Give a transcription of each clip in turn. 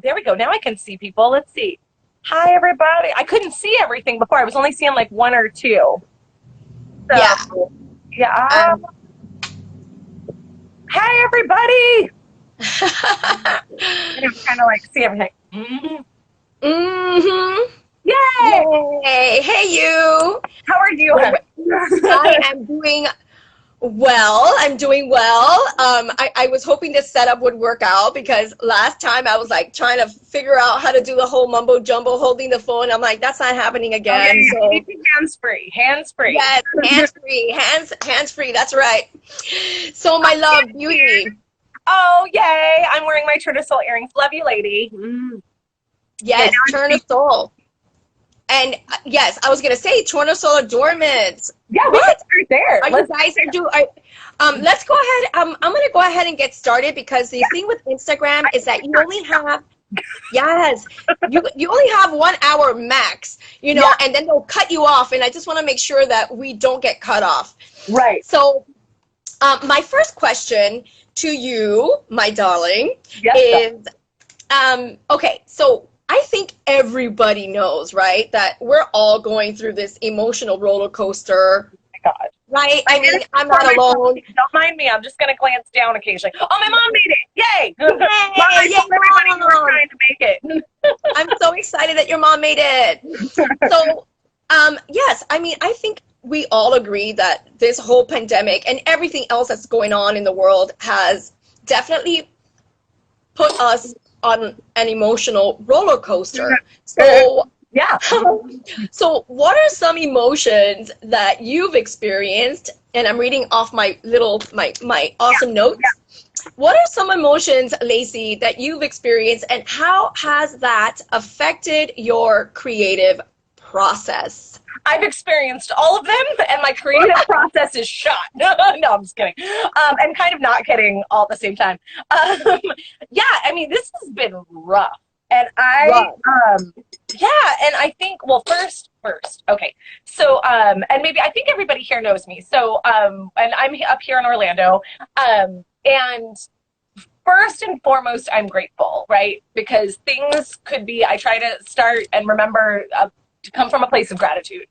There we go. Now I can see people. Let's see. Hi, everybody. I couldn't see everything before. I was only seeing like one or two. Yeah. So, yeah. Um, Hi, everybody. I'm trying to like see everything. mm-hmm. Yay! Yay. Hey, you. How are you, Well, honey? I am doing well. I'm doing well. I was hoping this setup would work out because last time I was like trying to figure out how to do the whole mumbo jumbo holding the phone. I'm like, that's not happening again. Okay, So keep your hands free. Hands free. yes, hands free, hands free. That's right. So my love, beauty. Oh, yay. I'm wearing my True to Soul earrings. Love you, lady. Yeah, Yes, turn of soul. And yes, I was gonna say Toronto Solar Dormant. yeah, we What? can start there. Are you guys let's go ahead. I'm gonna go ahead and get started because the thing with Instagram is that you only have you only have 1 hour max, and then they'll cut you off. And I just want to make sure that we don't get cut off. Right. So my first question to you, my darling, Yes, is okay, so I think everybody knows, right, that we're all going through this emotional roller coaster, oh my God. right? I mean, I'm not alone. Don't mind me. I'm just going to glance down occasionally. Oh, my mom made it. Yay. Mom, I Yay, told everybody you were Mom. trying to make it. I'm so excited that your mom made it. So, yes, I mean, I think we all agree that this whole pandemic and everything else that's going on in the world has definitely put us on an emotional roller coaster. So, Yeah. so what are some emotions that you've experienced? And I'm reading off my awesome notes. What are some emotions, Lacey, that you've experienced, and how has that affected your creative process? I've experienced all of them, and my creative process is shot. No, I'm just kidding. And kind of not kidding all at the same time. Yeah, I mean, this has been rough. And and I think, well, first, okay. So, and maybe, I think everybody here knows me. So, and I'm up here in Orlando. And first and foremost, I'm grateful, right? Because things could be, I try to start and remember to come from a place of gratitude.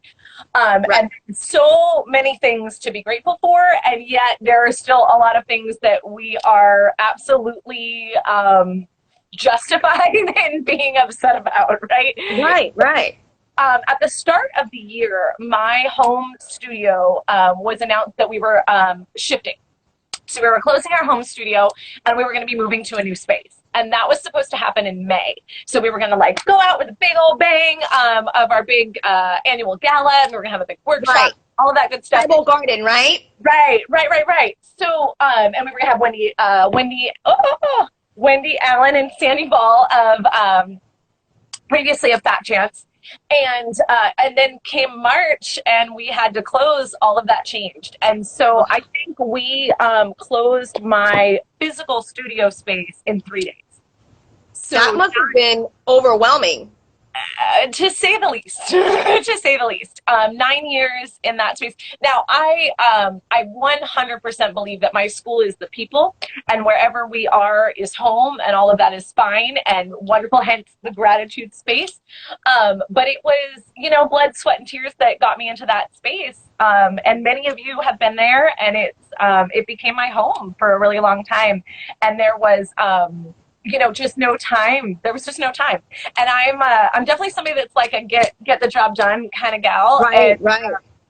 And so many things to be grateful for, and yet there are still a lot of things that we are absolutely justified in being upset about, right? Right. At the start of the year, my home studio was announced that we were shifting. So we were closing our home studio and we were going to be moving to a new space. And that was supposed to happen in May. So we were going to like go out with a big old bang of our big annual gala, and we were going to have a big workshop, all of that good stuff. Tribal Garden, right? Right. So, and we were going to have Wendy Allen and Sandy Ball of previously of Fat Chance. And then came March and we had to close. All of that changed. And so I think we closed my physical studio space in 3 days. So that must have been overwhelming. To say the least. To say the least. 9 years in that space. Now, I 100% believe that my school is the people, and wherever we are is home, and all of that is fine and wonderful, hence the gratitude space. But it was, blood, sweat, and tears that got me into that space. And many of you have been there, and it became my home for a really long time. And there was just no time. There was just no time. And I'm definitely somebody that's like a get the job done kind of gal. Right.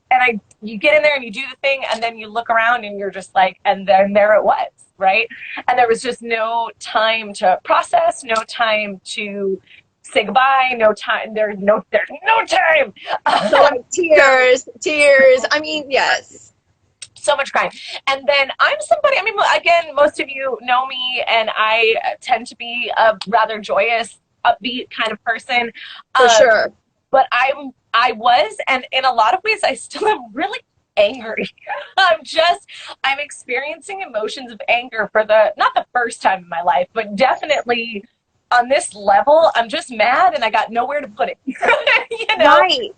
And you get in there and you do the thing, and then you look around and you're just like, and then there it was, right? And there was just no time to process, no time to say goodbye, no time. There's no time. So like tears. I mean, yes. So much crying. And then I'm somebody, again, most of you know me, and I tend to be a rather joyous, upbeat kind of person. For sure. But I was, and in a lot of ways, I still am really angry. I'm experiencing emotions of anger for not the first time in my life, but definitely on this level. I'm just mad and I got nowhere to put it. Right.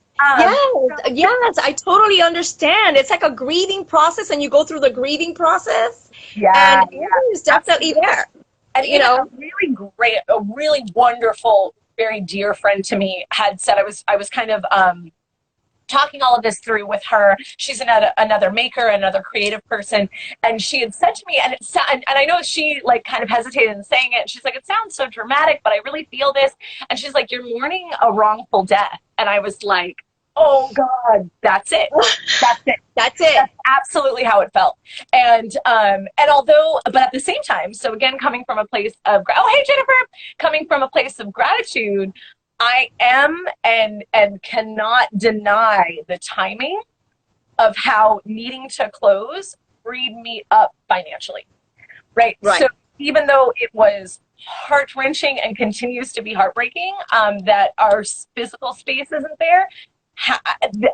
Yes, I totally understand. It's like a grieving process, and you go through the grieving process. Yeah. And anger is definitely there. And you even a know. really great, a really wonderful, very dear friend to me had said, I was kind of talking all of this through with her. She's another maker, another creative person, and she had said to me, and I know she like kind of hesitated in saying it. She's like, it sounds so dramatic, but I really feel this. And she's like, you're mourning a wrongful death. And I was like, oh God, that's it. That's it. That's it. That's absolutely how it felt. And although, but at the same time, so again, coming from a place of, oh, hey, Jennifer, coming from a place of gratitude, I am and cannot deny the timing of how needing to close freed me up financially, right? Right. So even though it was heart wrenching and continues to be heartbreaking that our physical space isn't there,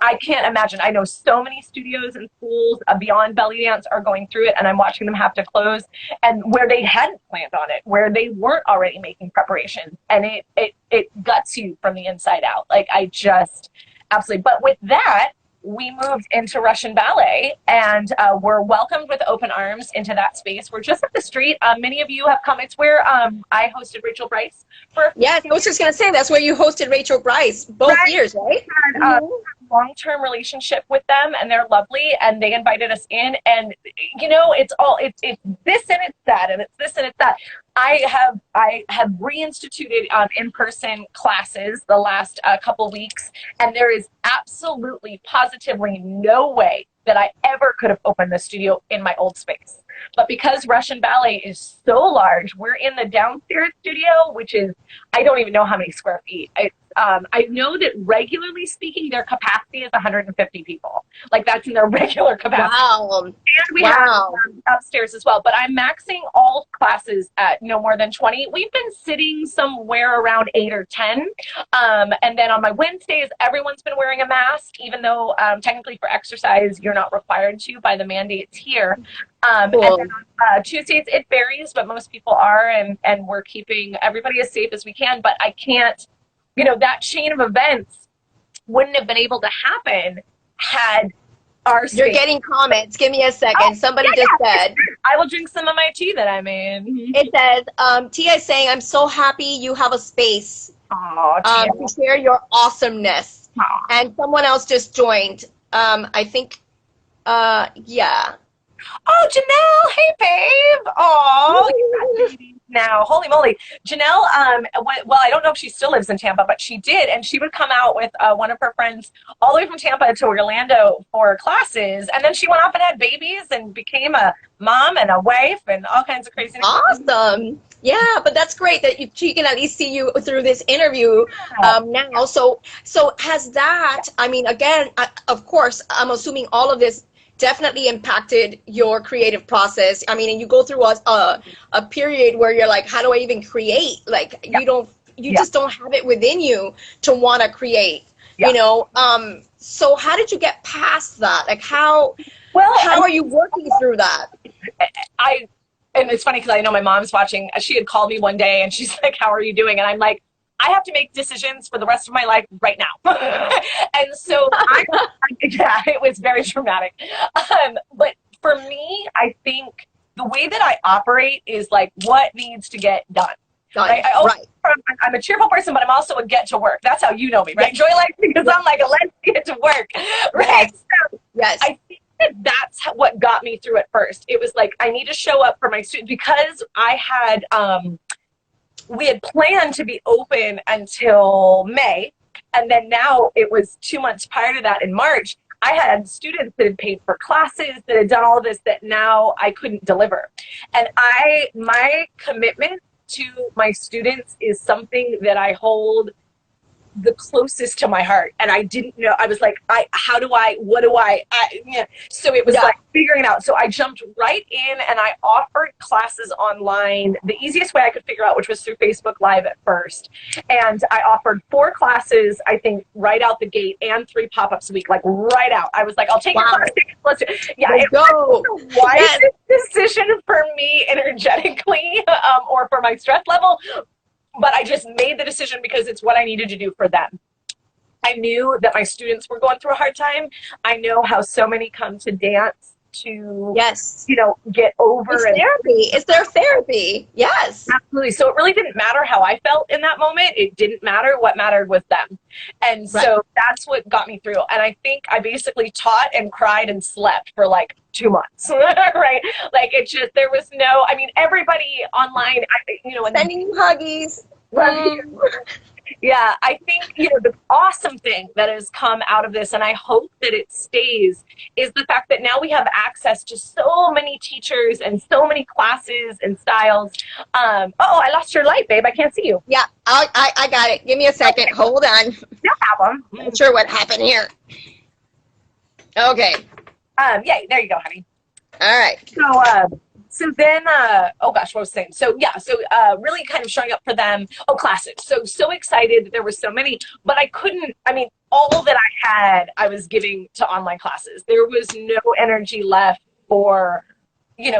I can't imagine. I know so many studios and schools beyond belly dance are going through it, and I'm watching them have to close. And where they hadn't planned on it, where they weren't already making preparations, and it guts you from the inside out. Like I just absolutely. But with that, we moved into Russian ballet, and we're welcomed with open arms into that space. We're just up the street. Many of you have come. It's where I hosted Rachel Bryce for. Yes, I was just gonna say that's where you hosted Rachel Bryce both Right. years, right? Had long-term relationship with them, and they're lovely, and they invited us in, and you know, it's this and it's that, and it's this and it's that. I have reinstituted in-person classes the last couple weeks, and there is absolutely positively no way that I ever could have opened the studio in my old space. But because Russian Ballet is so large, we're in the downstairs studio, which is, I don't even know how many square feet. I know that regularly speaking, their capacity is 150 people. Like that's in their regular capacity. Wow. And we have upstairs as well. But I'm maxing all classes at no more than 20. We've been sitting somewhere around 8 or 10. And then on my Wednesdays, everyone's been wearing a mask, even though technically for exercise, you're not required to by the mandates here. Cool. And then on Tuesdays, it varies, but most people are, and we're keeping everybody as safe as we can. But I can't, you know, that chain of events wouldn't have been able to happen had our space. You're getting comments. Give me a second. Oh, Somebody yeah, just yeah. said. I will drink some of my tea that I made. It says, Tia is saying, I'm so happy you have a space to share your awesomeness. Aww. And someone else just joined. I think, yeah. Oh, Janelle, hey, babe. Oh, now, holy moly. Janelle, well, I don't know if she still lives in Tampa, but she did, and she would come out with one of her friends all the way from Tampa to Orlando for classes, and then she went off and had babies and became a mom and a wife and all kinds of crazy things. Awesome. Yeah, but that's great that she can at least see you through this interview now. So has that, I mean, again, of course, I'm assuming all of this definitely impacted your creative process. I mean, and you go through a period where you're like, how do I even create? Like, you just don't have it within you to want to create, you know? So how did you get past that? Like, how are you working through that? And it's funny because I know my mom's watching. She had called me one day and she's like, how are you doing? And I'm like, I have to make decisions for the rest of my life right now. And so yeah, it was very dramatic. But for me, I think the way that I operate is like what needs to get done. I'm a cheerful person, but I'm also a get to work. That's how you know me, right? Joy likes me because I'm like, let's get to work, right? So I think that's what got me through it first. It was like, I need to show up for my students because I had, we had planned to be open until May. And then now it was 2 months prior to that in March. I had students that had paid for classes, that had done all of this, that now I couldn't deliver. And my commitment to my students is something that I hold the closest to my heart. And I didn't know, I was like, so it was like figuring it out. So I jumped right in and I offered classes online the easiest way I could figure out, which was through Facebook Live at first. And I offered 4 classes, I think, right out the gate, and 3 pop-ups a week, like right out. I was like, I'll take your class tickets. Let's do it. Yeah, it was the wisest decision for me energetically or for my stress level. But I just made the decision because it's what I needed to do for them. I knew that my students were going through a hard time. I know how so many come to dance to, Yes. get over. It's And therapy. It's their therapy. Yes. absolutely. So it really didn't matter how I felt in that moment. It didn't matter. What mattered was them. And Right. so that's what got me through. And I think I basically taught and cried and slept for like 2 months, right? Like there was no, I mean, everybody online, and Sending you huggies. love you. Yeah, I think, the awesome thing that has come out of this, and I hope that it stays, is the fact that now we have access to so many teachers and so many classes and styles. I lost your light, babe. I can't see you. Yeah, I got it. Give me a second. Hold on. No problem. Not sure what happened here. Okay. Yeah, there you go, honey. All right. So then, oh gosh, what was I saying? So yeah, really kind of showing up for them. Oh, classes. So excited that there were so many, but I couldn't, I mean, all that I had, I was giving to online classes. There was no energy left for,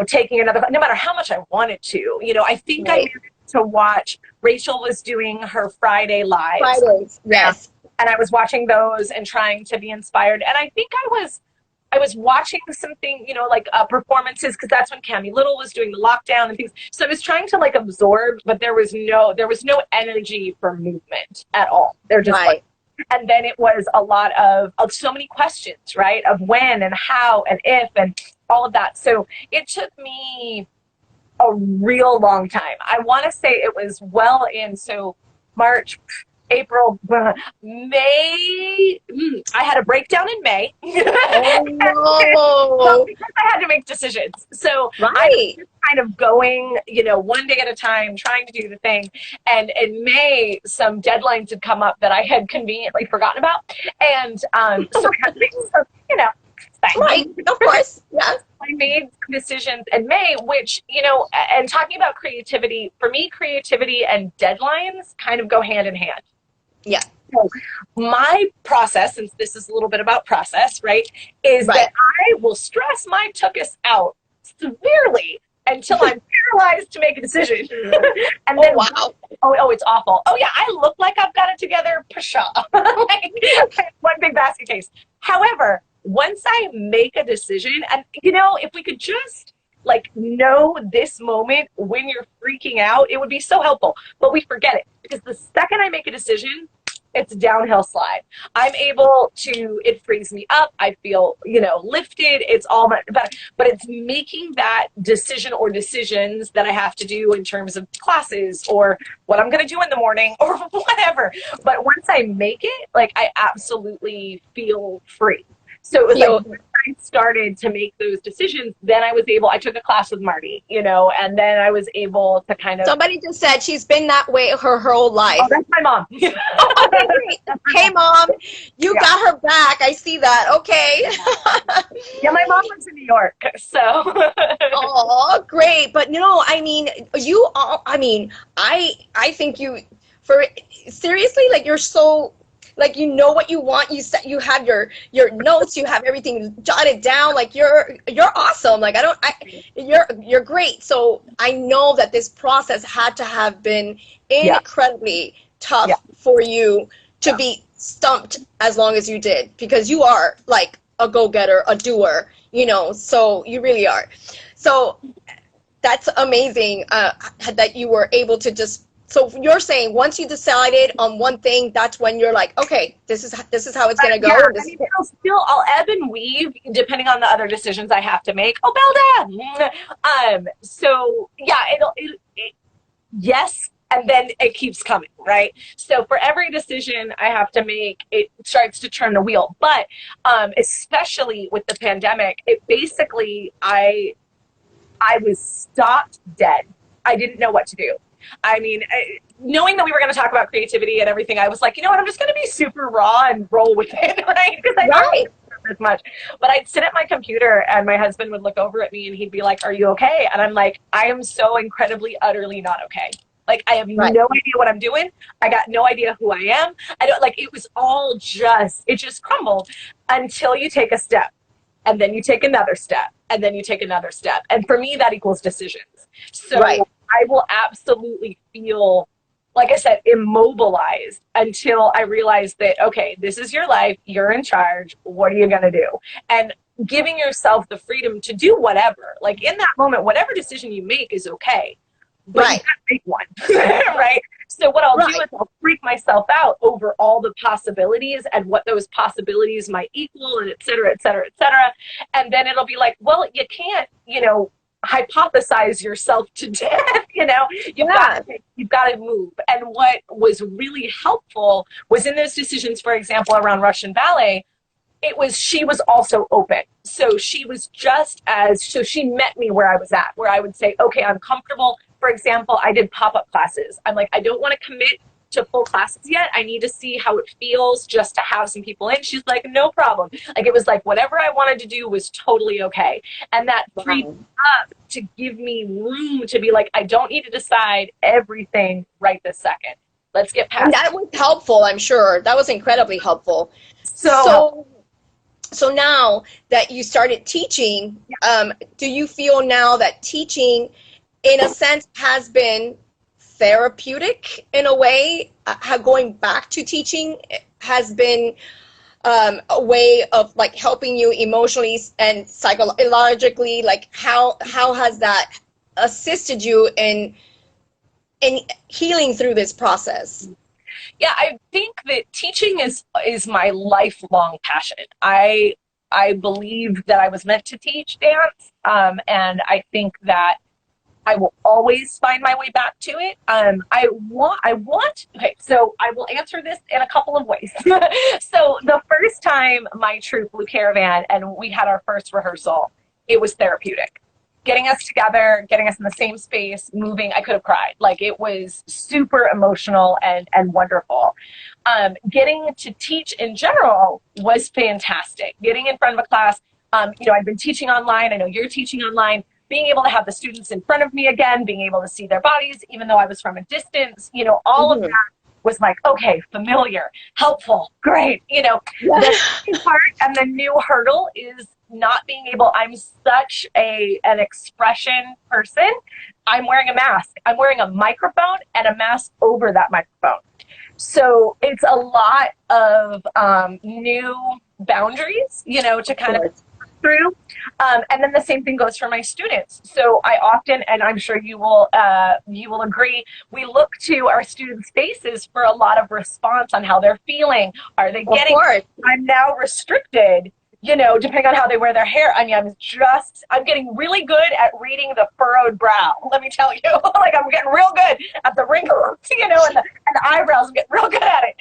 taking another, no matter how much I wanted to. I think I Right. needed to watch, Rachel was doing her Friday lives. Fridays. Yes. And I was watching those and trying to be inspired. And I think I was watching something, like performances, because that's when Cami Little was doing the lockdown and things. So I was trying to like absorb, but there was no energy for movement at all. There just Right. and then it was a lot of so many questions, right? Of when and how and if and all of that. So it took me a real long time. I want to say it was well in, so March, April, May. I had a breakdown in May. Oh, Well, because I had to make decisions. So no. I was Right. just kind of going, one day at a time, trying to do the thing. And in May, some deadlines had come up that I had conveniently forgotten about. And so I had to make some, Right. Of course. Yes. I made decisions in May, which, and talking about creativity, for me, creativity and deadlines kind of go hand in hand. Yeah. So my process, since this is a little bit about process, right, is Right. that I will stress my tuchus out severely until I'm paralyzed to make a decision. And then, Wow. it's awful. Oh yeah, I look like I've got it together. Pshaw. Like, one big basket case. However, once I make a decision, and if we could just like know this moment when you're freaking out, it would be so helpful. But we forget it, because the second I make a decision, it's a downhill slide. I'm able to, it frees me up. I feel, lifted. It's all better. But it's making that decision or decisions that I have to do in terms of classes or what I'm going to do in the morning or whatever. But once I make it, like, I absolutely feel free. So it was like, when I started to make those decisions, then I took a class with Marty, and then I was able to kind of. Somebody just said she's been that way her whole life. Oh, that's my mom. Oh, okay, great. Hey, Mom, you got her back. I see that. Okay. Yeah, my mom lives in New York, so. Oh, great. But I mean, I think seriously, like, you're so, like, what you want. You have your notes, you have everything jotted down. Like, you're awesome. Like, you're great. So I know that this process had to have been incredibly tough for you to be stumped as long as you did, because you are like a go-getter, a doer, so you really are. So that's amazing that you were able to just. So you're saying once you decided on one thing, that's when you're like, okay, this is how it's gonna go. Yeah, I mean, I'll ebb and weave depending on the other decisions I have to make. Oh, Belda. So yeah, yes, and then it keeps coming, right? So for every decision I have to make, it starts to turn the wheel. But especially with the pandemic, it basically I was stopped dead. I didn't know what to do. I mean, knowing that we were going to talk about creativity and everything, I was like, I'm just going to be super raw and roll with it, right? Because I don't as much. But I'd sit at my computer and my husband would look over at me and he'd be like, "Are you okay?" And I'm like, "I am so incredibly, utterly not okay. Like, I have no idea what I'm doing. I got no idea who I am. I don't, like, it was all it just crumbled until you take a step. And then you take another step. And then you take another step. And for me, that equals decisions. So I will absolutely feel, like I said, immobilized until I realize that, okay, this is your life. You're in charge. What are you going to do? And giving yourself the freedom to do whatever. Like in that moment, whatever decision you make is okay, but you Right. can't make one, right? So what I'll do Right. is I'll freak myself out over all the possibilities and what those possibilities might equal, and et cetera, et cetera, et cetera. And then it'll be like, well, you can't, hypothesize yourself to death. You've got Yeah. to you've got to move. And what was really helpful was in those decisions, for example, around Russian ballet, she was also open. So she met me where I was at, where I would say, okay, I'm comfortable. For example, I did pop-up classes. I'm like, I don't want to commit to full classes yet. I need to see how it feels just to have some people in. She's like, no problem. Like, it was like whatever I wanted to do was totally okay. And that freed Wow. up to give me room to be like, I don't need to decide everything right this second. Let's get And past it. that was helpful, I'm sure. That was incredibly helpful. So So now that you started teaching, do you feel now that teaching, in a sense, has been therapeutic in a way? Going back to teaching has been a way of like helping you emotionally and psychologically. Like how has that assisted you in healing through this process? yeah, I think that teaching is my lifelong passion. I believe that I was meant to teach dance, and I think that I will always find my way back to it. Okay, so I will answer this in a couple of ways. So the first time my troupe, Blue Caravan, and we had our first rehearsal, it was therapeutic. Getting us together, getting us in the same space, moving, I could have cried. Like it was super emotional and wonderful. Getting to teach in general was fantastic. Getting in front of a class, I've been teaching online. I know you're teaching online, being able to have the students in front of me again, being able to see their bodies, even though I was from a distance, all of Mhm. that was like, okay, familiar, helpful, great. The part and the new hurdle is not being able, I'm such an expression person. I'm wearing a mask. I'm wearing a microphone and a mask over that microphone. So it's a lot of new boundaries, to Of kind of course. through. And then the same thing goes for my students. So I often, and I'm sure you will agree, we look to our students' faces for a lot of response on how they're feeling. Are they Of getting? course. I'm now restricted. Depending on how they wear their hair. I mean, I'm getting really good at reading the furrowed brow. Let me tell you, like I'm getting real good at the wrinkles, and the eyebrows. I'm getting real good at it.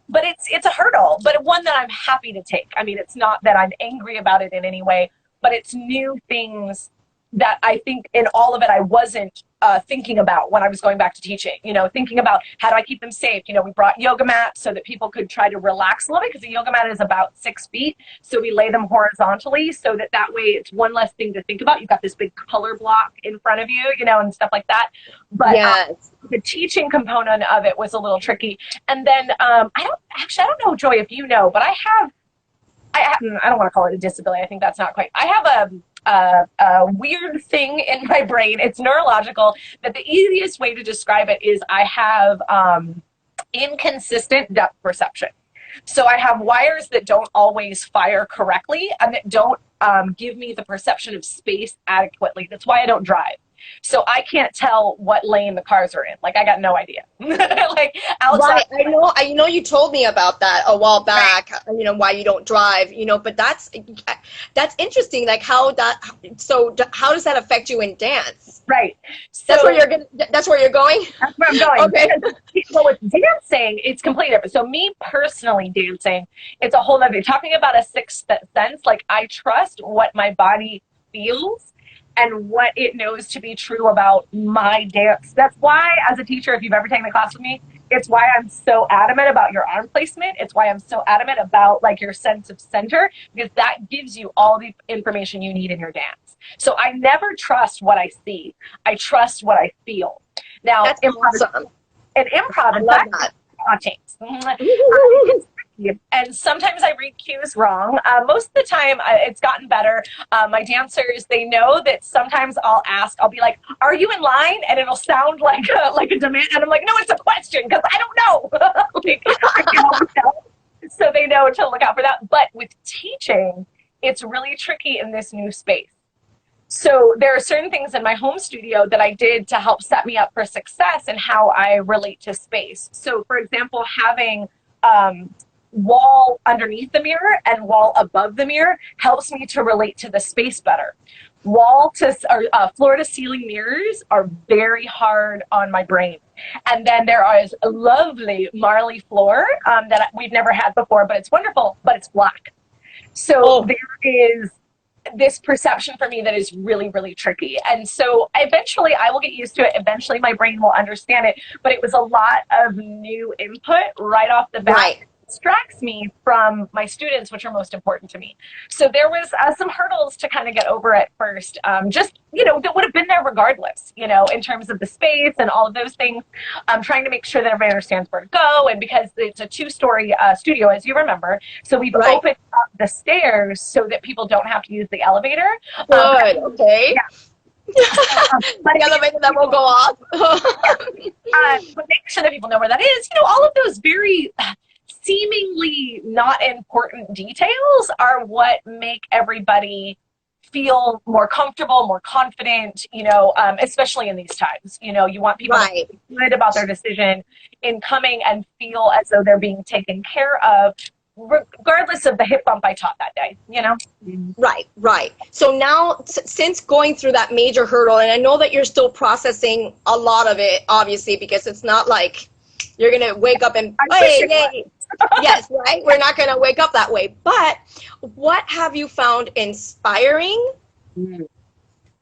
But it's a hurdle, but one that I'm happy to take. I mean, it's not that I'm angry about it in any way, but it's new things that I think in all of it I wasn't thinking about when I was going back to teaching. Thinking about how do I keep them safe. We brought yoga mats so that people could try to relax a little bit because a yoga mat is about 6 feet. So we lay them horizontally so that way it's one less thing to think about. You've got this big color block in front of you, and stuff like that. But Yes. the teaching component of it was a little tricky. And then I don't know, Joy, if you know, but I don't want to call it a disability. I think that's not quite. I have a weird thing in my brain. It's neurological. But the easiest way to describe it is I have inconsistent depth perception. So I have wires that don't always fire correctly and that don't give me the perception of space adequately. That's why I don't drive. So I can't tell what lane the cars are in. Like I got no idea. Like outside. Right. I know you told me about that a while Right. back, why you don't drive, but that's interesting, like how does that affect you in dance? Right. That's where So you're going? that's where I'm going. Okay. Well, with dancing, it's completely different. So me personally dancing, it's a whole other talking about a sixth sense. Like I trust what my body feels and what it knows to be true about my dance. That's why, as a teacher, if you've ever taken a class with me, it's why I'm so adamant about your arm placement. It's why I'm so adamant about like your sense of center, because that gives you all the information you need in your dance. So I never trust what I see. I trust what I feel. Now, That's awesome. improv I is love that that. change. And sometimes I read cues wrong. Most of the time, it's gotten better. My dancers, they know that sometimes I'll be like, "Are you in line?" And it'll sound like a demand, and I'm like, "No, it's a question because I don't know." Like, I can always tell. So they know to look out for that. But with teaching, it's really tricky in this new space. So there are certain things in my home studio that I did to help set me up for success and how I relate to space. So, for example, having wall underneath the mirror and wall above the mirror helps me to relate to the space better. Wall to or floor to ceiling mirrors are very hard on my brain. And then there is a lovely Marley floor that we've never had before, but it's wonderful, but it's black. So Oh, there is this perception for me that is really, really tricky. And so eventually I will get used to it. Eventually my brain will understand it. But it was a lot of new input right off the bat. right. Distracts me from my students, which are most important to me. So there was some hurdles to kind of get over at first. Just, that would have been there regardless, in terms of the space and all of those things. I'm trying to make sure that everybody understands where to go. And because it's a two-story studio, as you remember, so we've Right. opened up the stairs so that people don't have to use the elevator. Good. Okay. Yeah. But The elevator that will go off. but make sure that people know where that is. All of those very seemingly not important details are what make everybody feel more comfortable, more confident, especially in these times. You want people to Right. feel good about their decision in coming and feel as though they're being taken care of, regardless of the hip bump I taught that day. Right, right. So now, since going through that major hurdle, and I know that you're still processing a lot of it, obviously, because it's not like you're going to wake up and, I wish it yay. Yes, right? We're not going to wake up that way. But what have you found inspiring? was.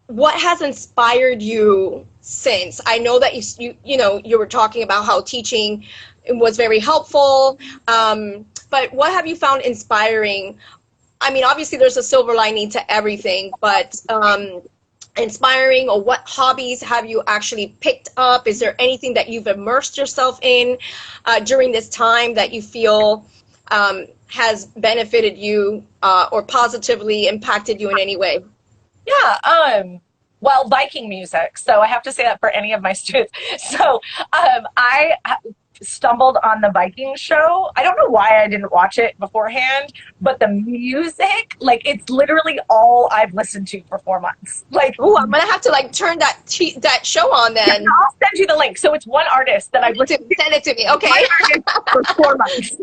What has inspired you since? I know that you were talking about how teaching was very helpful, but what have you found inspiring? I mean, obviously there's a silver lining to everything, but inspiring, or what hobbies have you actually picked up? Is there anything that you've immersed yourself in during this time that you feel has benefited you or positively impacted you in any way? Yeah, well, Viking music. So I have to say that for any of my students. So I stumbled on the Viking show. I don't know why I didn't watch it beforehand, but the music, like, it's literally all I've listened to for 4 months. Like, Oh, I'm gonna have to turn that show on yeah, then. I'll send you the link. So it's one artist that I've listened to. Send it to me, okay? One artist for 4 months.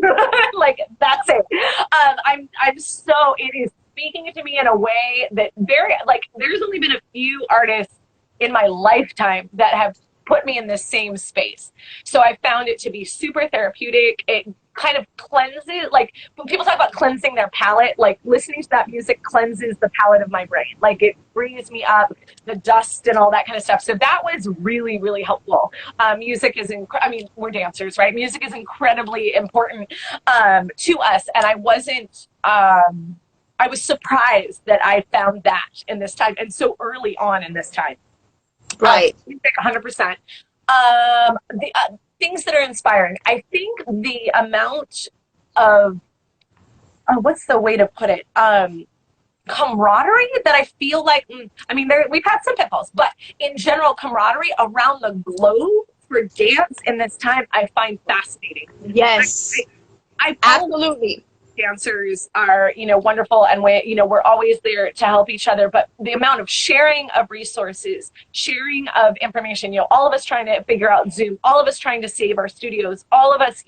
Like, that's it. I'm so, it is speaking to me in a way that there's only been a few artists in my lifetime that have put me in this same space. So I found it to be super therapeutic. It kind of cleanses, like when people talk about cleansing their palate, like listening to that music cleanses the palate of my brain. Like it frees me up, the dust and all that kind of stuff. So that was really, really helpful. Music is, we're dancers, right? Music is incredibly important to us. And I was surprised that I found that in this time and so early on in this time. Right. 100%. The things that are inspiring. I think the amount of, what's the way to put it? Camaraderie that I feel like, we've had some pitfalls, but in general, camaraderie around the globe for dance in this time, I find fascinating. Yes. I Absolutely. dancers are, wonderful, and we're always there to help each other, but the amount of sharing of resources, sharing of information, all of us trying to figure out Zoom, all of us trying to save our studios, all of us,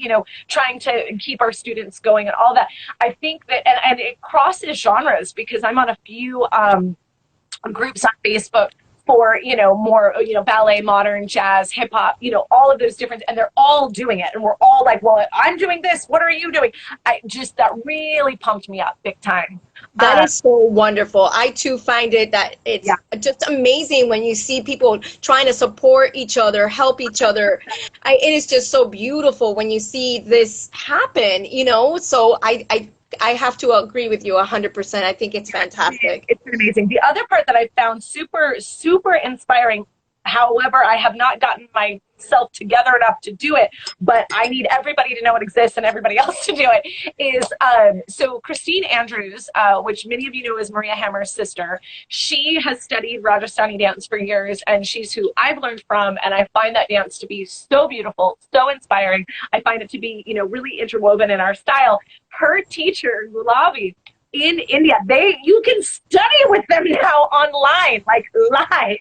trying to keep our students going and all that. I think that, and it crosses genres because I'm on a few groups on Facebook for, more, ballet, modern, jazz, hip hop, all of those different, and they're all doing it. And we're all like, well, I'm doing this. What are you doing? That really pumped me up big time. That is so wonderful. I too find it that it's just amazing when you see people trying to support each other, help each other. It is just so beautiful when you see this happen, so I have to agree with you 100%. I think it's fantastic. It's been amazing. The other part that I found super, super inspiring, however, I have not gotten myself together enough to do it, but I need everybody to know it exists and everybody else to do it, is so Christine Andrews, which many of you know is Maria Hammer's sister. She has studied Rajasthani dance for years, and she's who I've learned from, and I find that dance to be so beautiful, so inspiring. I find it to be, really interwoven in our style. Her teacher, Gulabi, in India. You can study with them now online, like live.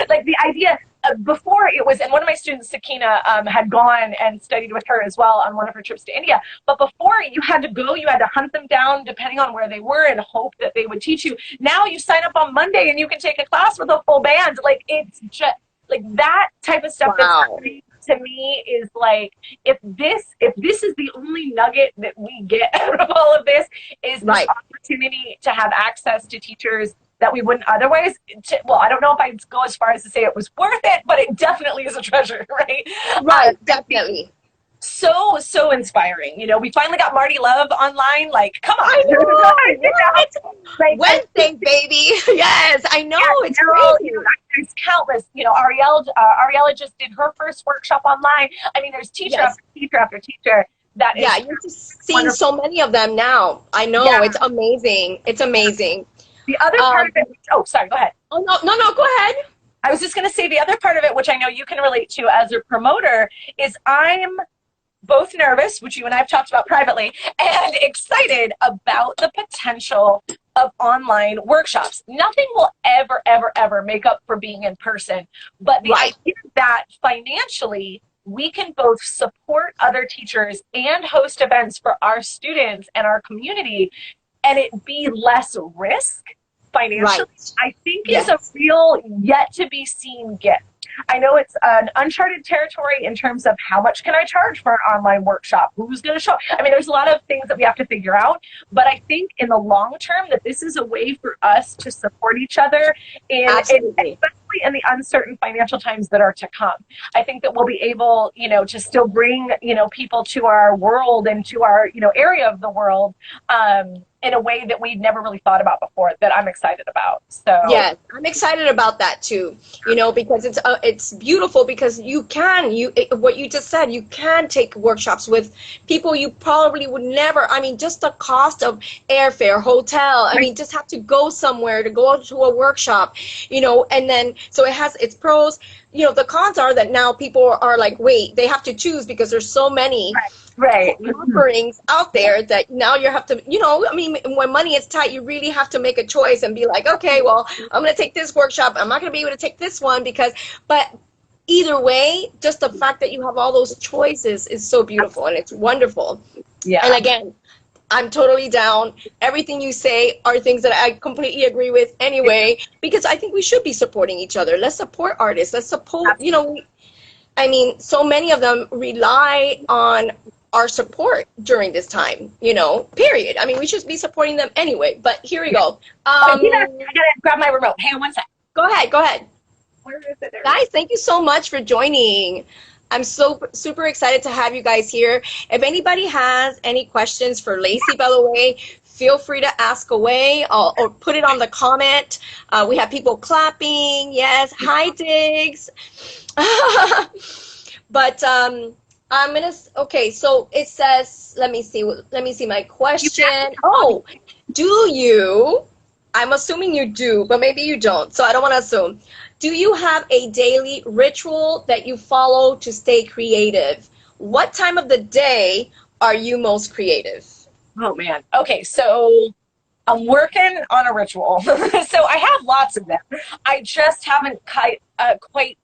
Like the idea before it was, and one of my students, Sakina, had gone and studied with her as well on one of her trips to India. But before you had to go, you had to hunt them down depending on where they were and hope that they would teach you. Now you sign up on Monday and you can take a class with a full band. Like it's just like that type of stuff that's happening to me is like, if this is the only nugget that we get out of all of this, is this opportunity to have access to teachers that we wouldn't otherwise. Well, I don't know if I'd go as far as to say it was worth it, but it definitely is a treasure, right? Right, definitely. So inspiring. You know, we finally got Marty Love online. Like, come on. I know. Like, Wednesday, baby. Yes, I know. Yeah, it's crazy. You know, there's countless. You know, Ariella just did her first workshop online. I mean, there's teacher after teacher after teacher. That is you're just seeing so many of them now. I know. It's amazing. It's amazing. The other part of it. Oh, sorry. Go ahead. Oh no. Go ahead. I was just going to say the other part of it, which I know you can relate to as a promoter, is I'm both nervous, which you and I have talked about privately, and excited about the potential of online workshops. Nothing will ever make up for being in person, but the idea that financially we can both support other teachers and host events for our students and our community, and it be less risk financially, I think is a real yet to be seen gift. I know it's an uncharted territory in terms of how much can I charge for an online workshop? Who's going to show? I mean, there's a lot of things that we have to figure out, but I think in the long term that this is a way for us to support each other especially in the uncertain financial times that are to come. I think that we'll be able, you know, to still bring, you know, people to our world and to our, you know, area of the world in a way that we'd never really thought about before, that I'm excited about. So yes, I'm excited about that too, you know, because it's beautiful, because what you just said, you can take workshops with people you probably would never. I mean, just the cost of airfare, hotel, I mean, just have to go somewhere to go to a workshop, you know, and then so it has its pros. You know, the cons are that now people are like, wait, they have to choose because there's so many offerings out there that now you have to, you know, I mean, when money is tight, you really have to make a choice and be like, okay, well, I'm going to take this workshop. I'm not going to be able to take this one but either way, just the fact that you have all those choices is so beautiful and it's wonderful. Yeah. And again, I'm totally down. Everything you say are things that I completely agree with anyway, because I think we should be supporting each other. Let's support artists. Let's support, you know, I mean, so many of them rely on our support during this time, you know, period. I mean, we should be supporting them anyway, but here we go. I gotta grab my remote. Hang on one sec. Go ahead. Where is it? Guys, thank you so much for joining. I'm so super excited to have you guys here. If anybody has any questions for Lacey, by the way, feel free to ask away or put it on the comment. We have people clapping. Yes. Hi, Diggs. But I'm gonna. Okay, so it says. Let me see my question. Oh, do you? I'm assuming you do, but maybe you don't. So I don't want to assume. Do you have a daily ritual that you follow to stay creative? What time of the day are you most creative? Oh, man. Okay, so I'm working on a ritual. So I have lots of them. I just haven't quite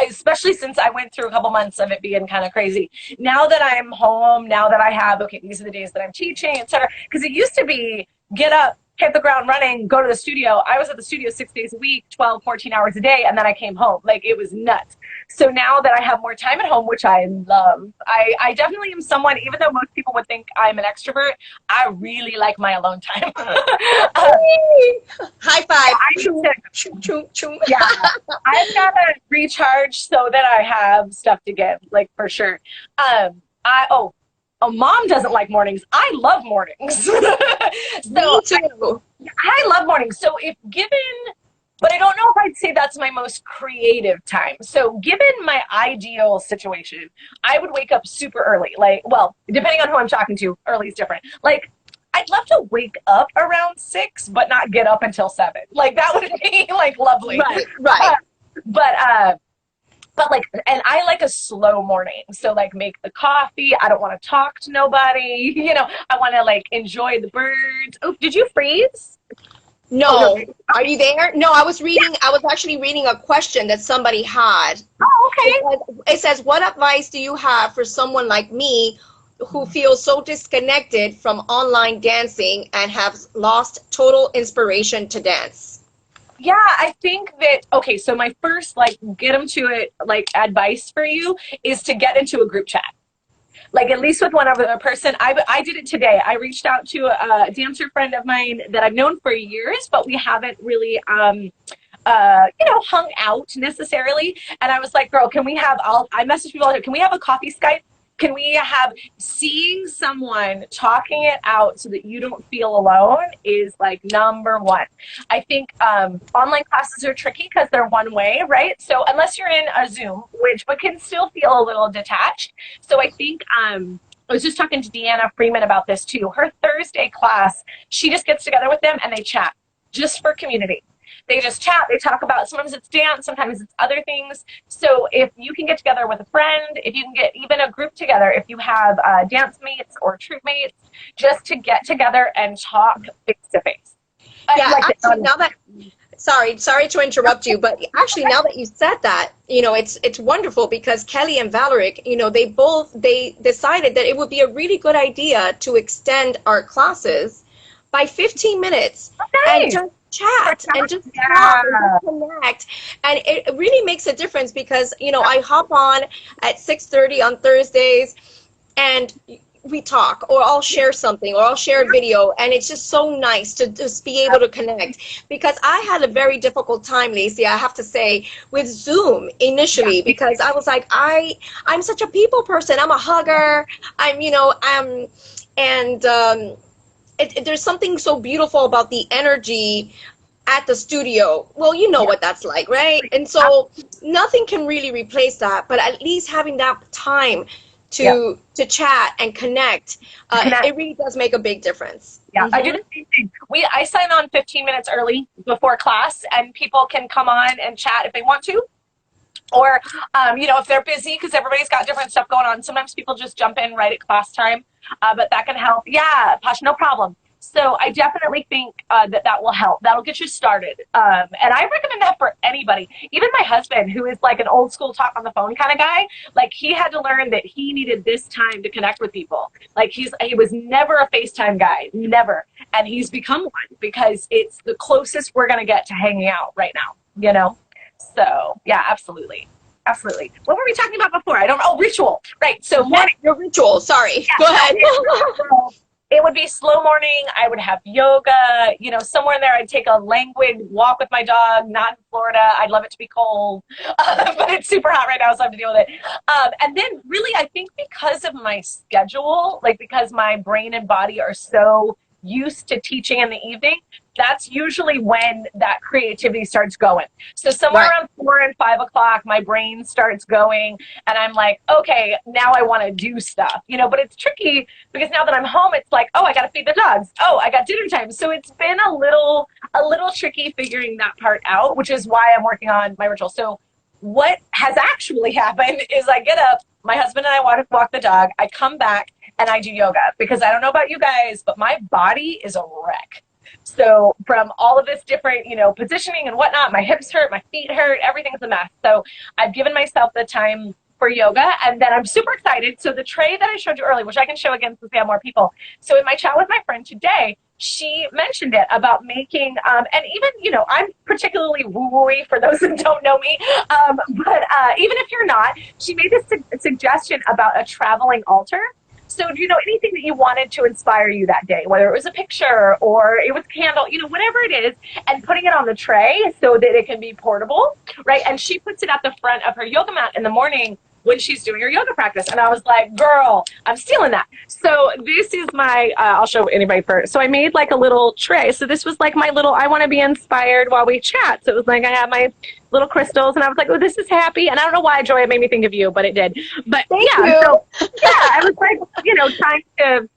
especially since I went through a couple months of it being kind of crazy. Now that I'm home, now that I have, okay, these are the days that I'm teaching, etc. Because it used to be get up, hit the ground running, go to the studio. I was at the studio 6 days a week, 12, 14 hours a day, and then I came home. Like, it was nuts. So now that I have more time at home, which I love, I definitely am someone, even though most people would think I'm an extrovert, I really like my alone time. High five. Yeah, I've got to recharge so that I have stuff to give, like, for sure. Mom doesn't like mornings. I love mornings. Me too. I love mornings. So if given, but I don't know if I'd say that's my most creative time. So given my ideal situation, I would wake up super early. Like, well, depending on who I'm talking to, early is different. Like, I'd love to wake up around 6, but not get up until 7. Like, that would be like lovely. Right. But but like, and I like a slow morning. So like make the coffee. I don't want to talk to nobody. I want to like enjoy the birds. Oh, did you freeze? Oh, you're No. good. Are Okay. you there? No, Yeah. I was actually reading a question that somebody had. Oh, okay. It says, what advice do you have for someone like me who feels so disconnected from online dancing and has lost total inspiration to dance? Yeah, I think that, okay, so my first, like, get them to it, like, advice for you is to get into a group chat. Like, at least with one other person. I did it today. I reached out to a dancer friend of mine that I've known for years, but we haven't really, hung out necessarily. And I was like, girl, can we have, I messaged people, can we have a coffee Skype? Can we have seeing someone talking it out so that you don't feel alone is like number one. I think online classes are tricky because they're one way, right? So unless you're in a Zoom, which but can still feel a little detached. So I think I was just talking to Deanna Freeman about this too. Her Thursday class, she just gets together with them and they chat just for community. They just chat, they talk about, sometimes it's dance, sometimes it's other things. So if you can get together with a friend, if you can get even a group together, if you have dance mates or troop mates, just to get together and talk face to face. Yeah, Like, actually, sorry to interrupt you, but actually now that you said that, it's wonderful because Kelly and Valeric, they decided that it would be a really good idea to extend our classes by 15 minutes and nice. just chat and just talk and Yeah. just connect. And it really makes a difference because, I hop on at 6:30 on Thursdays and we talk, or I'll share something, or I'll share a video, and it's just so nice to just be able to connect. Because I had a very difficult time, Lacey, I have to say, with Zoom initially, because I was like, I'm such a people person. I'm a hugger. And there's something so beautiful about the energy at the studio. Well, you know Yeah. what that's like, right? And so nothing can really replace that, but at least having that time Yeah. to chat and connect, Connect. it really does make a big difference. Yeah, I do Hmm. the same thing. I sign on 15 minutes early before class, and people can come on and chat if they want to, or if they're busy because everybody's got different stuff going on. Sometimes people just jump in right at class time, but that can help. Yeah, Pash, no problem. So I definitely think that will help. That'll get you started, and I recommend that for anybody. Even my husband, who is like an old school talk on the phone kind of guy, like he had to learn that he needed this time to connect with people. Like he was never a FaceTime guy, never, and he's become one because it's the closest we're gonna get to hanging out right now. So yeah, absolutely. Absolutely. What were we talking about before? I don't know. Oh, ritual. Right. So Yes, morning. your ritual. Sorry. Go Yeah. ahead. So it would be slow morning. I would have yoga, somewhere in there. I'd take a languid walk with my dog, not in Florida. I'd love it to be cold, but it's super hot right now, so I have to deal with it. And then really, I think because of my schedule, like because my brain and body are so used to teaching in the evening, that's usually when that creativity starts going. So somewhere Right. around 4 and 5 o'clock, my brain starts going, and I'm like, okay, now I want to do stuff, But it's tricky because now that I'm home, it's like, oh, I got to feed the dogs. Oh, I got dinner time. So it's been a little tricky figuring that part out, which is why I'm working on my ritual. So what has actually happened is I get up, my husband and I want to walk the dog. I come back and I do yoga because I don't know about you guys, but my body is a wreck. So from all of this different, positioning and whatnot, my hips hurt, my feet hurt, everything's a mess. So I've given myself the time for yoga, and then I'm super excited. So the tray that I showed you earlier, which I can show again since we have more people. So in my chat with my friend today, she mentioned it about making, and even, I'm particularly woo-wooey for those that don't know me, but even if you're not, she made this suggestion about a traveling altar. So, do you know anything that you wanted to inspire you that day, whether it was a picture or it was candle, whatever it is, and putting it on the tray so that it can be portable, right? And she puts it at the front of her yoga mat in the morning when she's doing her yoga practice. And I was like, girl, I'm stealing that. So this is my, I'll show anybody first. So I made like a little tray. So this was like my little, I want to be inspired while we chat. So it was like, I have my little crystals and I was like, oh, this is happy. And I don't know why, Joy, it made me think of you, but it did. But Thank yeah, you. so yeah, I was like, trying to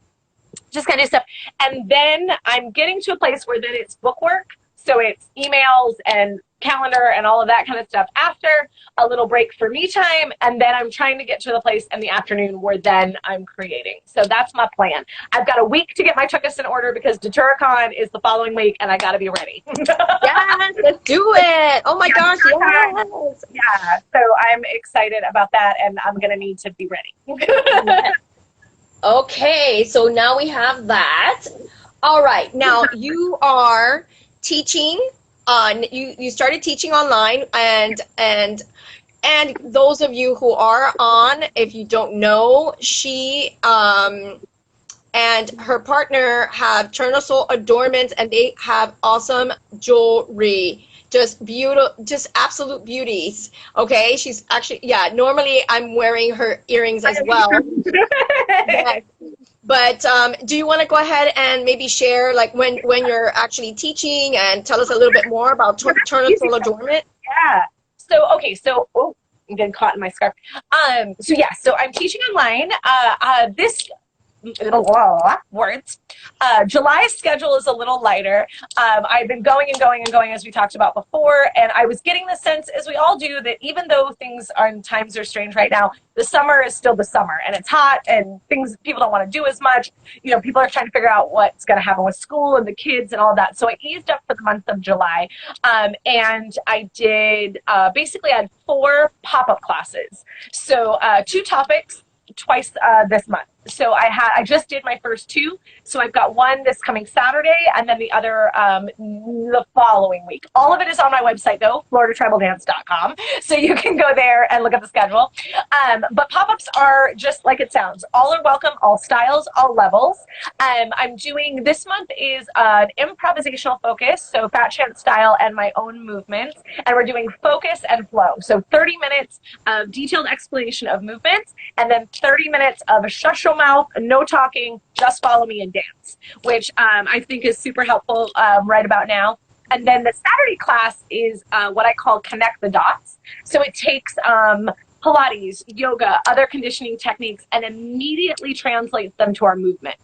just kind of do stuff. And then I'm getting to a place where then it's bookwork. So it's emails and calendar and all of that kind of stuff after, a little break for me time, and then I'm trying to get to the place in the afternoon where then I'm creating. So that's my plan. I've got a week to get my checklist in order because DaturaCon is the following week and I got to be ready. Yes, let's do it. Oh my gosh, yes. Yeah, so I'm excited about that, and I'm going to need to be ready. Okay, so now we have that. All right, now you are teaching on you started teaching online, and those of you who are on, if you don't know, she and her partner have Tournesol Adornments, and they have awesome jewelry. Just beautiful, just absolute beauties. Okay, she's actually, yeah, normally I'm wearing her earrings as well. Yes. But do you want to go ahead and maybe share like when you're actually teaching and tell us a little bit more about Tournesol Adornment? Yeah. So, okay, so, oh, I'm getting caught in my scarf. So yeah, so I'm teaching online. This words. July's schedule is a little lighter. I've been going and going and going, as we talked about before, and I was getting the sense, as we all do, that even though things are times are strange right now, the summer is still the summer, and it's hot, and people don't want to do as much. You know, people are trying to figure out what's going to happen with school and the kids and all that. So I eased up for the month of July, and I did basically I had 4 pop-up classes. So 2 topics twice this month. So I just did my first 2. So I've got one this coming Saturday and then the other the following week. All of it is on my website though, floridatribaldance.com. So you can go there and look at the schedule. But pop-ups are just like it sounds. All are welcome, all styles, all levels. I'm doing, this month is an improvisational focus, so Fat Chance style and my own movements. And we're doing focus and flow. So 30 minutes of detailed explanation of movements and then 30 minutes of a shush your mouth, no talking, just follow me and dance, which I think is super helpful right about now. And then the Saturday class is what I call connect the dots. So it takes Pilates, yoga, other conditioning techniques, and immediately translates them to our movement.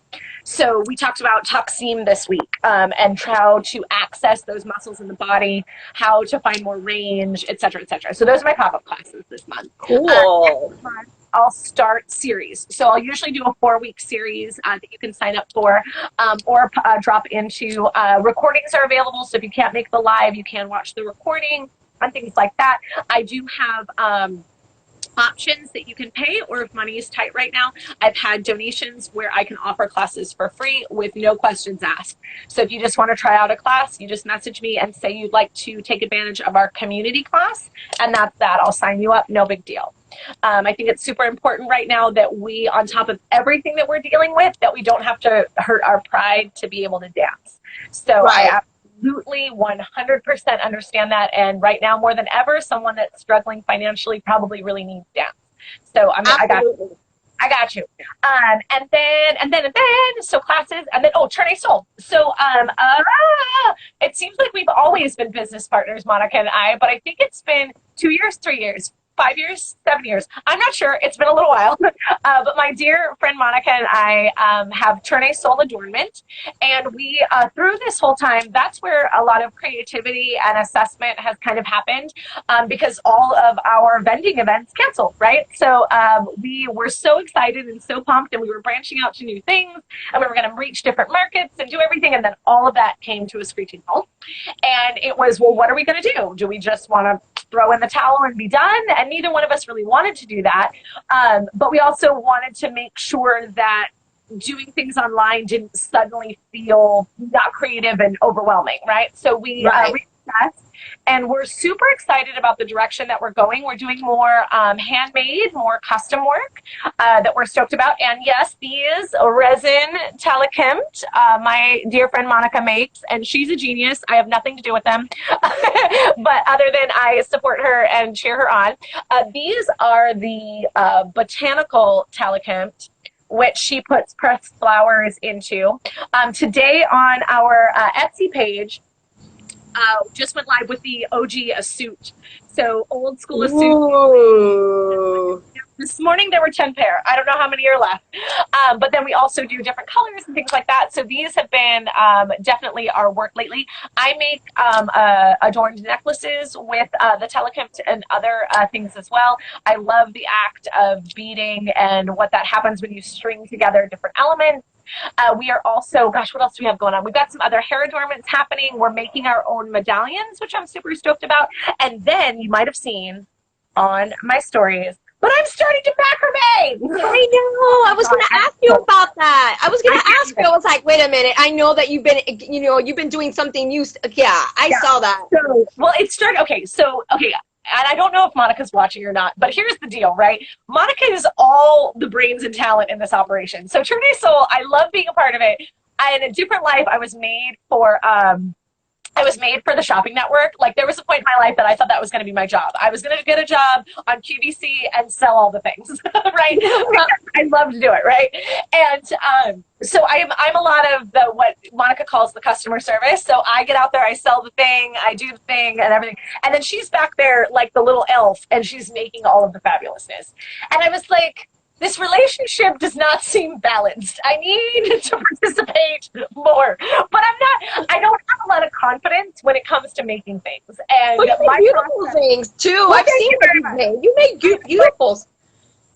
So we talked about tuck seam this week and how to access those muscles in the body, how to find more range, et cetera, et cetera. So those are my pop-up classes this month. Cool. Next month, I'll start series. So I'll usually do a 4-week series that you can sign up for or drop into. Recordings are available, so if you can't make the live, you can watch the recording and things like that. I do have options that you can pay, or if money is tight right now, I've had donations where I can offer classes for free with no questions asked. So if you just want to try out a class, you just message me and say you'd like to take advantage of our community class, and that's that. I'll sign you up, no big deal. I think it's super important right now that we, on top of everything that we're dealing with, that we don't have to hurt our pride to be able to dance. So Right. I absolutely 100% understand that, and right now more than ever, someone that's struggling financially probably really needs dance. So I got you. And then so classes, and then Tournesol. So it seems like we've always been business partners, Monica and I, but I think it's been 2 years, 3 years, 5 years, 7 years. I'm not sure. It's been a little while. But my dear friend Monica and I have Tournesol Adornment. And we, through this whole time, that's where a lot of creativity and assessment has kind of happened because all of our vending events canceled, right? So we were so excited and so pumped, and we were branching out to new things, and we were going to reach different markets and do everything. And then all of that came to a screeching halt. And it was, well, what are we going to do? Do we just want to throw in the towel and be done? And neither one of us really wanted to do that. But we also wanted to make sure that doing things online didn't suddenly feel not creative and overwhelming, right? So we reassessed, and we're super excited about the direction that we're going. We're doing more handmade, more custom work that we're stoked about. And yes, these resin telekimt my dear friend Monica makes, and she's a genius. I have nothing to do with them, but other than I support her and cheer her on. These are the botanical telekimt, which she puts pressed flowers into. Today on our Etsy page, just went live with the OG a suit. So old school a suit. Ooh. This morning there were 10 pair. I don't know how many are left. But then we also do different colors and things like that. So these have been definitely our work lately. I make adorned necklaces with the telekimt and other things as well. I love the act of beading and what that happens when you string together different elements. We are also, gosh, what else do we have going on? We've got some other hair adornments happening. We're making our own medallions, which I'm super stoked about. And then you might have seen on my stories, but I'm starting to macrame. I know. I was going to ask you about that. I was going to ask you. I was like, wait a minute. I know that you've been doing something new. Yeah, I saw that. So, well, it started. Okay. And I don't know if Monica's watching or not, but here's the deal, right? Monica is all the brains and talent in this operation. So True Day Soul, I love being a part of it. In a different life, I was made for the shopping network. Like, there was a point in my life that I thought that was going to be my job. I was going to get a job on QVC and sell all the things, right? I love to do it, right? And so I'm a lot of what Monica calls the customer service. So I get out there, I sell the thing, I do the thing and everything. And then she's back there like the little elf, and she's making all of the fabulousness. And I was like, this relationship does not seem balanced. I need to participate more. But I don't have a lot of confidence when it comes to making things. And but you make beautiful things too. Well, I've seen what you make. You make beautiful.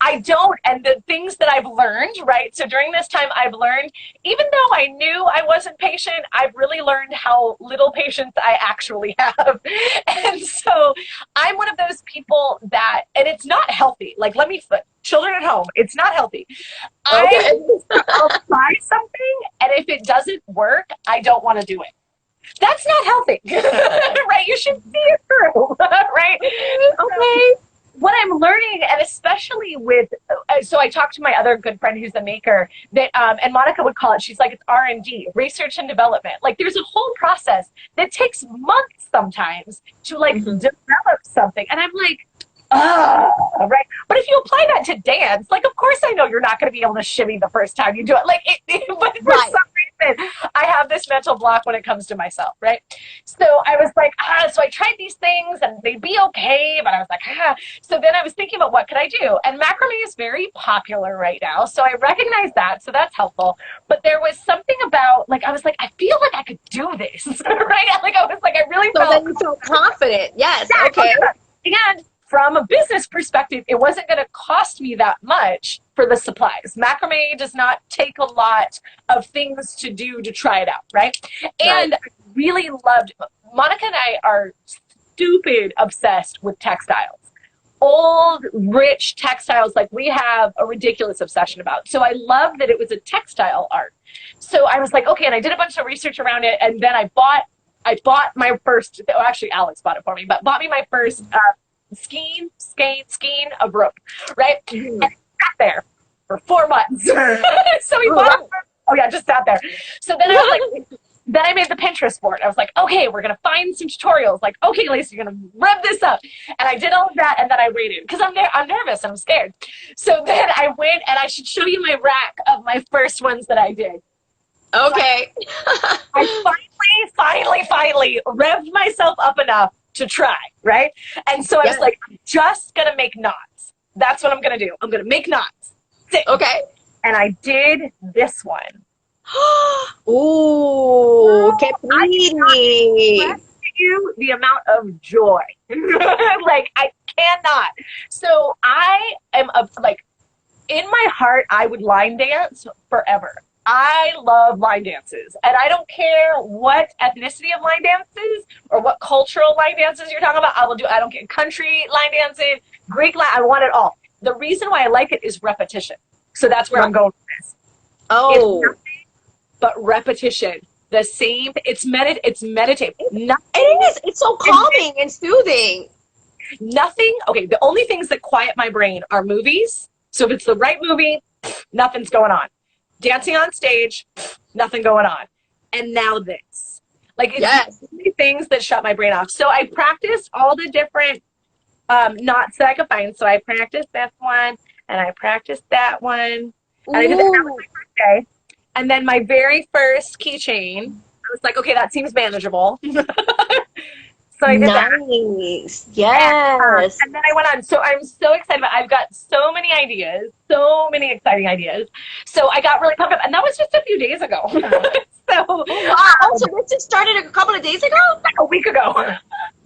I don't. And the things that I've learned, right? So during this time, I've learned, even though I knew I wasn't patient, I've really learned how little patience I actually have. And so I'm one of those people that, and it's not healthy. Like, children at home, it's not healthy. Okay. I'll try something, and if it doesn't work, I don't want to do it. That's not healthy, right? You should see it through, right? Okay. What I'm learning, and especially with, so I talked to my other good friend who's a maker, that, and Monica would call it, she's like, it's R&D, research and development. Like, there's a whole process that takes months sometimes to develop something. And I'm like, right. But if you apply that to dance, like, of course I know you're not going to be able to shimmy the first time you do it. But for some reason, I have this mental block when it comes to myself, right? So I was like, so I tried these things and they'd be okay, but I was like, So then I was thinking about what could I do? And macrame is very popular right now. So I recognize that. So that's helpful. But there was something about, I was like, I feel like I could do this, right? I was like, I really felt. So then you feel confident. Yes. Yeah, okay. And from a business perspective, it wasn't going to cost me that much for the supplies. Macrame does not take a lot of things to do to try it out, right? And I really loved, Monica and I are stupid obsessed with textiles. Old, rich textiles, like we have a ridiculous obsession about. So I love that it was a textile art. So I was like, okay, and I did a bunch of research around it, and then I bought my first, actually Alex bought it for me, but bought me my first skein of rope, right? And it sat there for 4 months. So we bought it. Just sat there. So then I was like, then I made the Pinterest board. I was like, okay, we're going to find some tutorials. Like, okay, Lacey, you're going to rev this up. And I did all of that, and then I waited because I'm nervous and I'm scared. So then I went, and I should show you my rack of my first ones that I did. Okay. I finally revved myself up enough to try, right? And so I was like, I'm just going to make knots. That's what I'm going to do. I'm going to make knots. Okay. And I did this one. Ooh, que pretty. You the amount of joy. I cannot. So I am in my heart, I would line dance forever. I love line dances, and I don't care what ethnicity of line dances or what cultural line dances you're talking about. I will do. I don't care. Country line dancing, Greek line. I want it all. The reason why I like it is repetition. So that's where I'm going with this. Oh, it's nothing but repetition. The same. It's meditative. Nothing. It is. It's so calming and soothing. Nothing. Okay. The only things that quiet my brain are movies. So if it's the right movie, nothing's going on. Dancing on stage, nothing going on. And now this. It's the things that shut my brain off. So I practiced all the different knots that I could find. So I practiced this one, and I practiced that one. And I did that on my birthday. And then my very first keychain, I was like, okay, that seems manageable. So I did that. Nice. And, Yes. and then I went on. So I'm so excited. I've got so many ideas, so many exciting ideas. So I got really pumped up. And that was just a few days ago. So Oh, wow. Oh, so this just started a couple of days ago? like a week ago.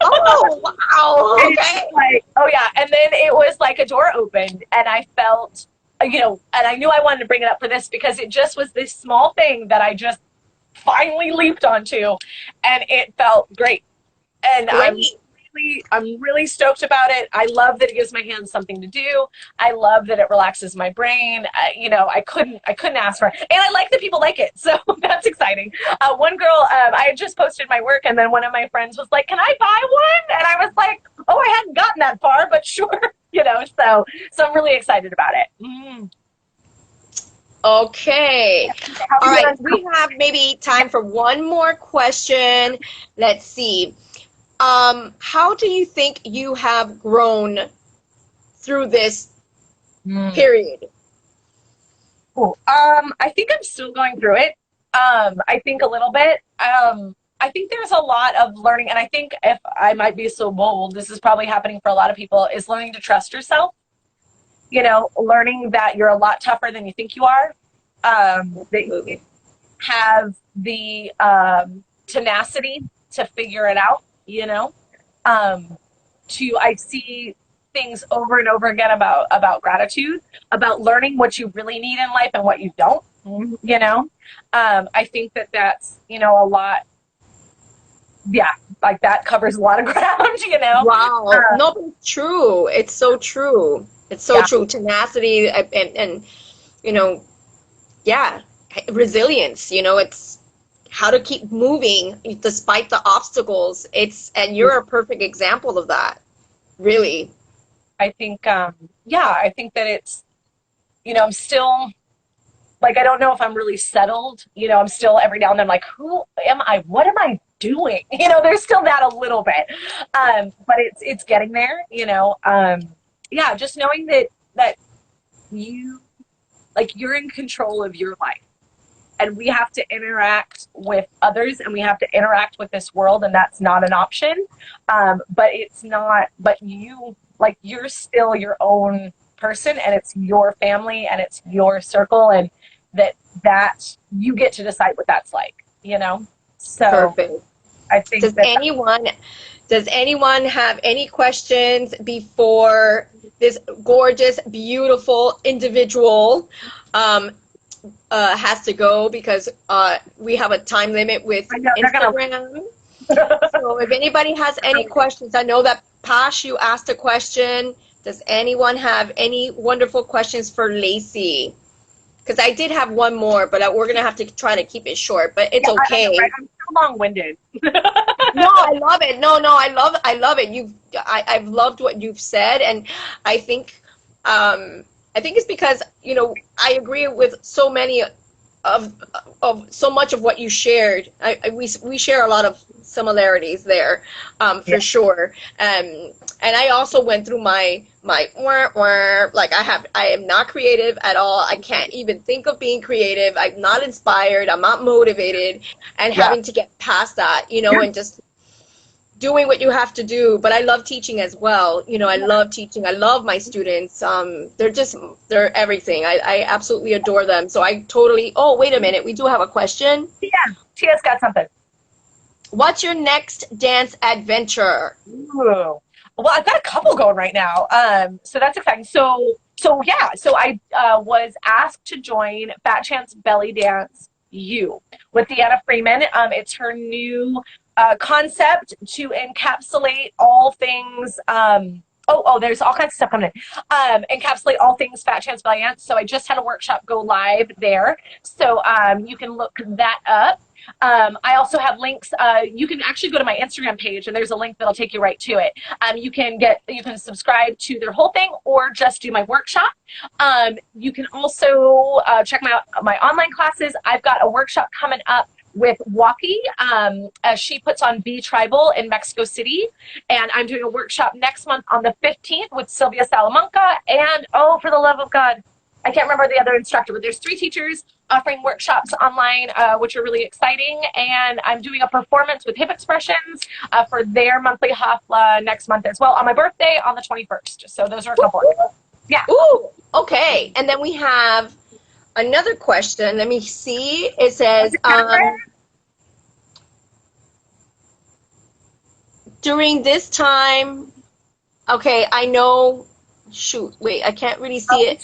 Oh, wow. And it's Okay. like, oh yeah. And then it was like a door opened and I felt, and I knew I wanted to bring it up for this because it just was this small thing that I just finally leaped onto and it felt great. And Great. I'm really stoked about it. I love that it gives my hands something to do. I love that it relaxes my brain. I couldn't ask for it. And I like that people like it. So that's exciting. One girl, I had just posted my work and then one of my friends was like, can I buy one? And I was like, oh, I hadn't gotten that far, but sure. So I'm really excited about it. Okay. How All are you right. doing? We have maybe time for one more question. Let's see. How do you think you have grown through this period? Cool. I think I'm still going through it. I think a little bit. I think there's a lot of learning, and I think if I might be so bold, this is probably happening for a lot of people, is learning to trust yourself. Learning that you're a lot tougher than you think you are. That you Absolutely. have the tenacity to figure it out. Um, I see things over and over again about gratitude, about learning what you really need in life and what you don't. I think that that's a lot. Yeah, like that covers a lot of ground. Wow. Uh, No, but it's true. It's so true. It's so yeah, true. Tenacity and you know, yeah, resilience, it's how to keep moving despite the obstacles. And you're a perfect example of that. Really. I think I think that it's I'm still like I don't know if I'm really settled. I'm still every now and then like who am I? What am I doing? There's still that a little bit. But it's getting there. Yeah, just knowing that you you're in control of your life and we have to interact with others and we have to interact with this world and that's not an option. But it's not but you're still your own person and it's your family and it's your circle and that you get to decide what that's like. So Perfect. I think Does that anyone does anyone have any questions before this gorgeous, beautiful individual um, has to go because we have a time limit with I know they're gonna Instagram. So if anybody has any questions, I know that Pash, you asked a question. Does anyone have any wonderful questions for Lacey? Because I did have one more, but we're gonna have to try to keep it short. But it's yeah, I know, right? okay. I'm so long-winded. No, I love it. No, no, I love it. I've loved what you've said, and I think, I think it's because I agree with so many of so much of what you shared. We share a lot of similarities there, Yeah. for sure. And I also went through my like I am not creative at all. I can't even think of being creative. I'm not inspired. I'm not motivated, and Yeah. having to get past that, Yeah. and just doing what you have to do. But I love teaching as well. I love teaching. I love my students. They're everything. I absolutely adore them. So I totally, oh, wait a minute. We do have a question. Yeah. Tia's got something. What's your next dance adventure? Ooh. Well, I've got a couple going right now. So that's exciting. So yeah, so I was asked to join Fat Chance Belly Dance U with Deanna Freeman. It's her new concept to encapsulate all things. There's all kinds of stuff coming in. Encapsulate all things Fat Chance Belly Dance. So I just had a workshop go live there. So you can look that up. I also have links. You can actually go to my Instagram page, and there's a link that'll take you right to it. You can subscribe to their whole thing, or just do my workshop. You can also check my online classes. I've got a workshop coming up with Waki, as she puts on B Tribal in Mexico City, and I'm doing a workshop next month on the 15th with Sylvia Salamanca. And oh, for the love of God, I can't remember the other instructor, but there's 3 teachers. offering workshops online, which are really exciting. And I'm doing a performance with hip expressions for their monthly hafla next month as well on my birthday on the 21st. So those are a couple of things. Yeah. Ooh, okay. And then we have another question. Let me see. It says, during this time, okay, I know, shoot, wait, I can't really see it.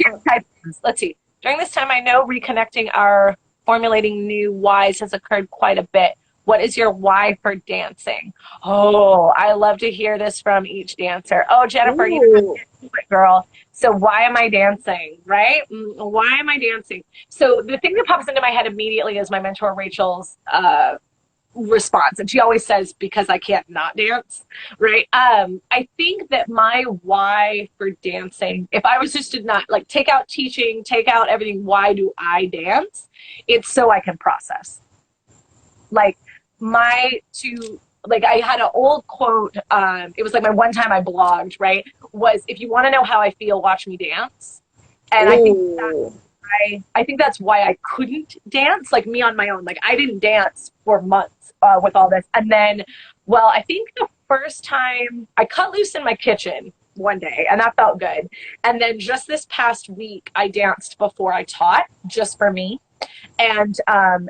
Let's see. During this time, I know reconnecting our formulating new whys has occurred quite a bit. What is your why for dancing? Oh, I love to hear this from each dancer. Oh, Jennifer, you girl. So why am I dancing, right? Why am I dancing? So the thing that pops into my head immediately is my mentor Rachel's response, and she always says, because I can't not dance, right? I think that my why for dancing, if I was just to not like take out teaching, take out everything, why do I dance? It's so I can process. Like like I had an old quote, it was like my one time I blogged, right? Was, if you want to know how I feel, watch me dance. And I think that's why I couldn't dance, like me on my own. Like I didn't dance for months with all this. And then, well, I think the first time I cut loose in my kitchen one day, and that felt good. And then just this past week, I danced before I taught, just for me. And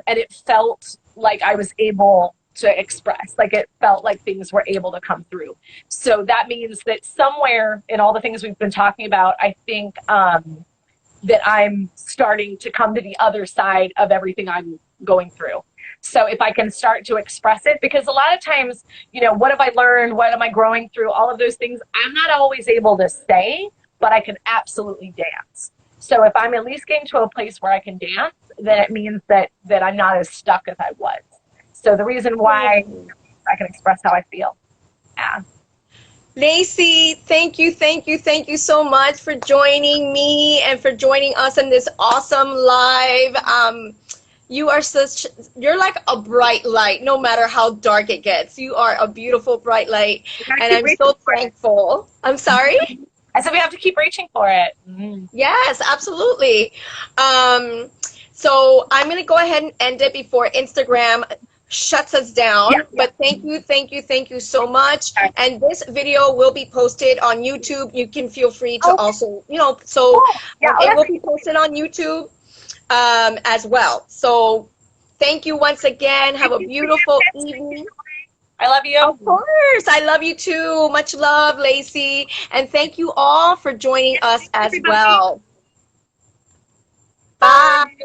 it felt like I was able to express, like it felt like things were able to come through. So that means that somewhere in all the things we've been talking about, I think that I'm starting to come to the other side of everything I'm going through. So if I can start to express it, because a lot of times, you know, what have I learned? What am I growing through? All of those things, I'm not always able to say, but I can absolutely dance. So if I'm at least getting to a place where I can dance, then it means that I'm not as stuck as I was. So the reason why I can express how I feel. Yeah. Lacey, thank you so much for joining me and for joining us in this awesome live. You're like a bright light, no matter how dark it gets. You are a beautiful, bright light, and I'm so thankful. I'm sorry? I said we have to keep reaching for it. Mm-hmm. Yes, absolutely. So I'm going to go ahead and end it before Instagram shuts us down. Yeah. But thank you so much. Okay. And this video will be posted on YouTube. You can feel free to also, you know, so it will be posted on YouTube as well. So thank you once again. Have a beautiful evening. I love you. Of course. I love you too. Much love, Lacey. And thank you all for joining us as well. Bye.